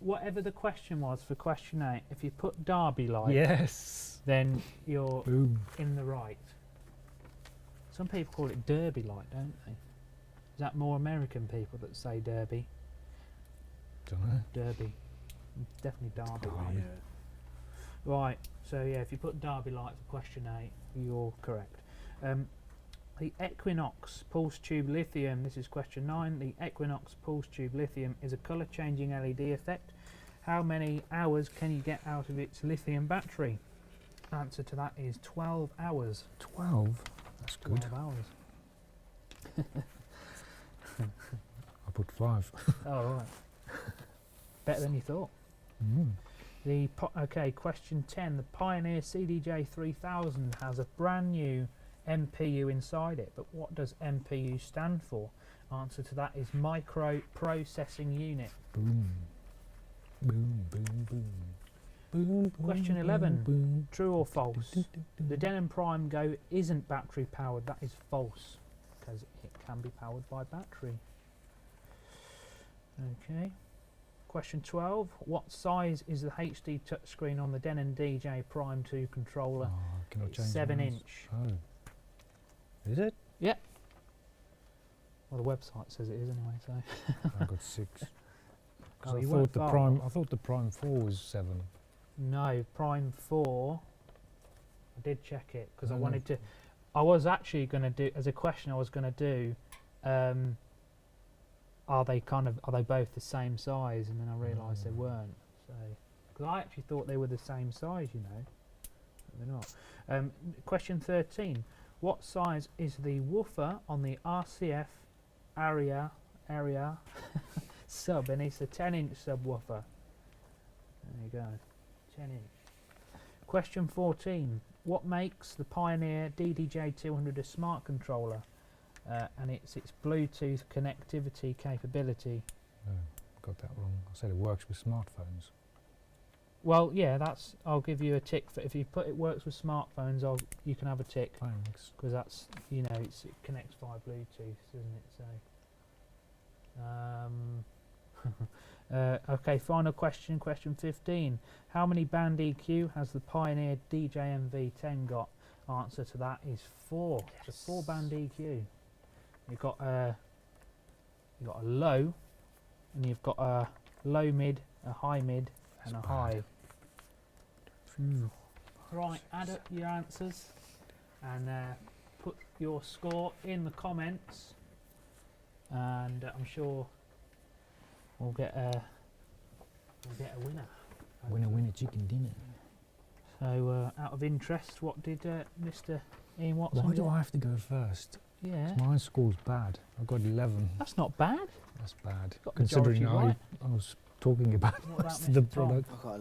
Whatever the question was for question 8, if you put Derby light, Yes. then you're Boom. in the right. Some people call it Derby light, don't they? Is that more American people that say Derby? Don't know. Derby. Definitely Derby Oh, light. Yeah. Right, so yeah, if you put Derby light for question 8, you're correct. The Equinox Pulse Tube Lithium, this is question 9. The Equinox Pulse Tube Lithium is a colour changing LED effect. How many hours can you get out of its lithium battery? Answer to that is 12 hours. 12? That's good. 12 hours. I put 5. Oh, right. Better than you thought. Okay, question 10. The Pioneer CDJ 3000 has a brand new MPU inside it, but what does MPU stand for? Answer to that is Micro Processing Unit. Boom. Boom, boom, boom. Boom, boom, Question 11. boom. True or false? The Denon Prime Go isn't battery powered. That is false, because it can be powered by battery. Okay. Question 12. What size is the HD touchscreen on the Denon DJ Prime 2 controller? Oh, can I It's change 7 mine? inch. Oh. Is it? Well, the website says it is anyway, so. I got 6. Oh, I you thought weren't the far Prime. off. I thought the Prime 4 was 7. No, Prime 4. I did check it because I Oh, no. wanted to. I was actually going to do, as a question, I was going to do, are they both the same size? And then I realised they weren't. So, because I actually thought they were the same size, you know. But they're not. Question 13. What size is the woofer on the RCF area sub? And it's a 10-inch subwoofer. There you go. 10 inch. Question 14. What makes the Pioneer DDJ200 a smart controller? And it's its Bluetooth connectivity capability. Oh, got that wrong. I said it works with smartphones. Well, yeah, I'll give you a tick for if you put it works with smartphones. You can have a tick. Thanks. Because that's, you know, it connects via Bluetooth, doesn't it? So, okay, final question, question 15. How many band EQ has the Pioneer DJMV10 got? Answer to that is 4. Yes. It's a 4-band EQ. You've got a low, and you've got a low mid, a high mid, and a high. Right, add up your answers and put your score in the comments, and I'm sure we'll get a winner. Winner, chicken dinner. So, out of interest, what did Mr. Ian Watson Why get? do I have to go first? Yeah. My score's bad. I got 11. That's not bad. That's bad. Got Considering majority right. I was talking about What about most of the Mr. Tom? product. I got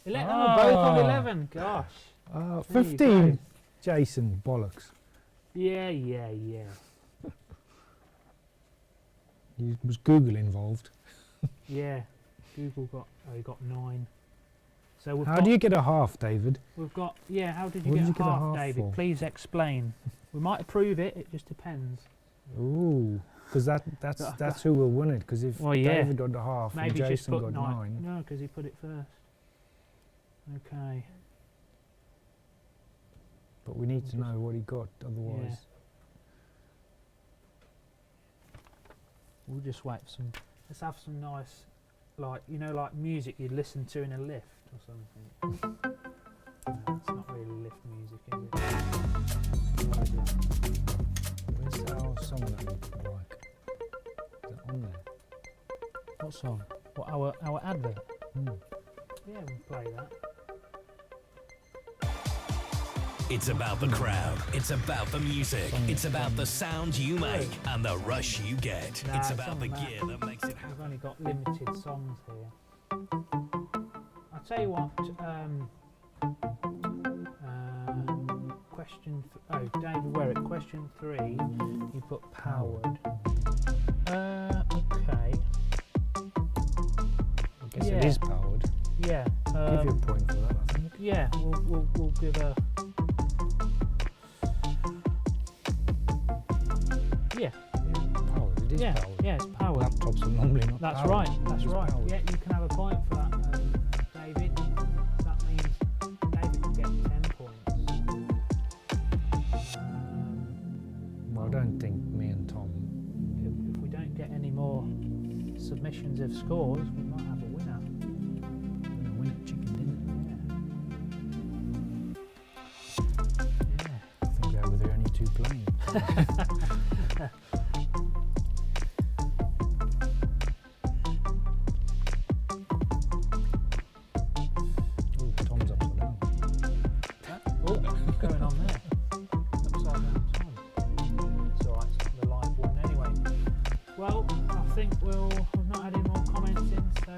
11. Oh, both on 11. Gosh. There you 15. go. Jason, bollocks. Yeah. Was Google involved? Yeah. Google got 9. So we've How got, do you get a half, David? We've got, yeah, how did you What get, did you a get a half, half David? for? Please explain. We might approve it, it just depends. Ooh, because that's who will win it. Because if Well, yeah. David got the half Maybe and just Jason put got 9. No, because he put it first. Okay. But we need to know what he got, otherwise. Yeah. We'll just wait for some. Let's have some nice, like, you know, like music you'd listen to in a lift or something. No, it's not really lift music, is it? No idea. Where's our song that we like? Is that on there? What song? What, our advert? Hmm. Yeah, we'll play that. It's about the crowd. It's about the music. It's about the sound you make and the rush you get. Nah, It's it's about on the that. gear that makes it happen. We've only got limited songs here. I'll tell you what. David Werrick, question 3. You put powered. Okay. I guess it is powered. Yeah. Give you a point for that, I think. Yeah, we'll give a. Yeah. Powered, it is Yeah, powered. yeah, it's powered. Laptops are normally not That's powered. right. That's It is right. powered. Yeah, you can have a point for that, David. That means David can get 10 points. Well, I don't think me and Tom. If we don't get any more submissions of scores, we might have a winner. We're gonna win a chicken dinner. Yeah. I think they were the only two playing. Oh, Tom's upside down. Oh, what's going on there? Upside down Tom. It's alright, it's not the live one anyway. Well, I think we've not had any more comments in, so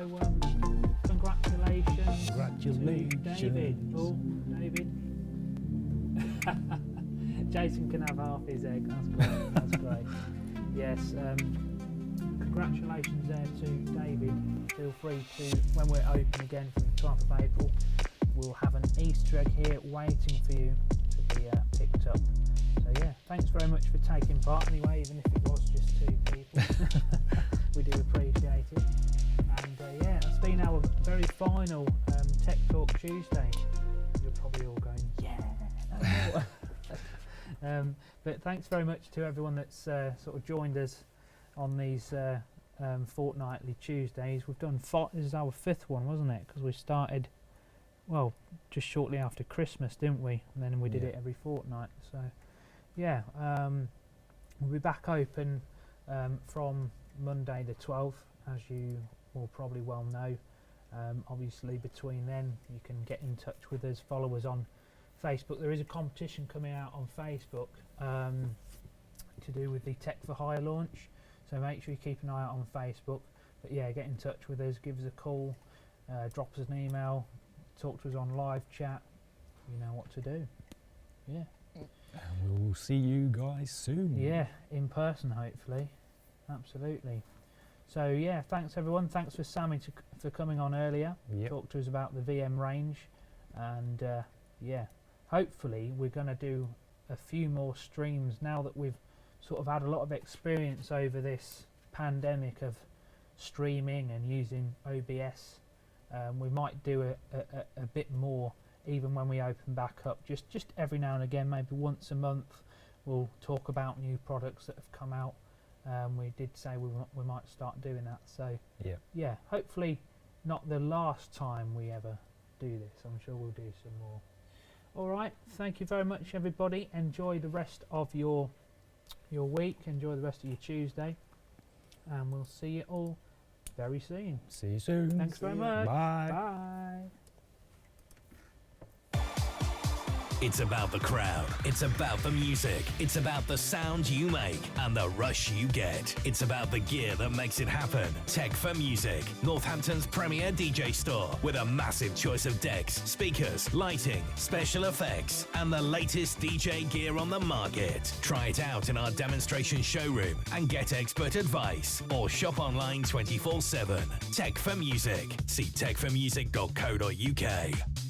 congratulations. Congratulations. To David. Oh, David. Jason can have half his egg. That's great. That's great. Yes. Congratulations there to David. Feel free to, when we're open again from the 12th of April, we'll have an Easter egg here waiting for you to be picked up. So yeah, thanks very much for taking part anyway, even if it was just 2 people. We do appreciate it. And yeah, that's been our very final Tech Talk Tuesday. You're probably all going, yeah. But thanks very much to everyone that's sort of joined us on these fortnightly Tuesdays. We've done this is our 5th one, wasn't it? Because we started, well, just shortly after Christmas, didn't we? And then we did it every fortnight. So yeah, we'll be back open from Monday the 12th, as you will probably well know. Obviously between then you can get in touch with us, follow us on Facebook. There is a competition coming out on Facebook to do with the Tech for Hire launch, so make sure you keep an eye out on Facebook. But yeah, get in touch with us, give us a call, drop us an email, talk to us on live chat, you know what to do. Yeah. And we'll see you guys soon. Yeah, in person hopefully. Absolutely. So yeah, thanks everyone. Thanks for Sami for coming on earlier. Yep. Talk to us about the VM range, and yeah, hopefully we're going to do a few more streams now that we've sort of had a lot of experience over this pandemic of streaming and using OBS. We might do a bit more even when we open back up, just every now and again, maybe once a month we'll talk about new products that have come out. We did say we might start doing that, so yeah, hopefully not the last time we ever do this. I'm sure we'll do some more. Alright, thank you very much everybody. Enjoy the rest of your week, enjoy the rest of your Tuesday, and we'll see you all very soon. See you soon. Thanks very much. Bye. Bye. It's about the crowd. It's about the music. It's about the sound you make and the rush you get. It's about the gear that makes it happen. Tech for Music, Northampton's premier DJ store with a massive choice of decks, speakers, lighting, special effects, and the latest DJ gear on the market. Try it out in our demonstration showroom and get expert advice, or shop online 24/7. Tech for Music. See techformusic.co.uk.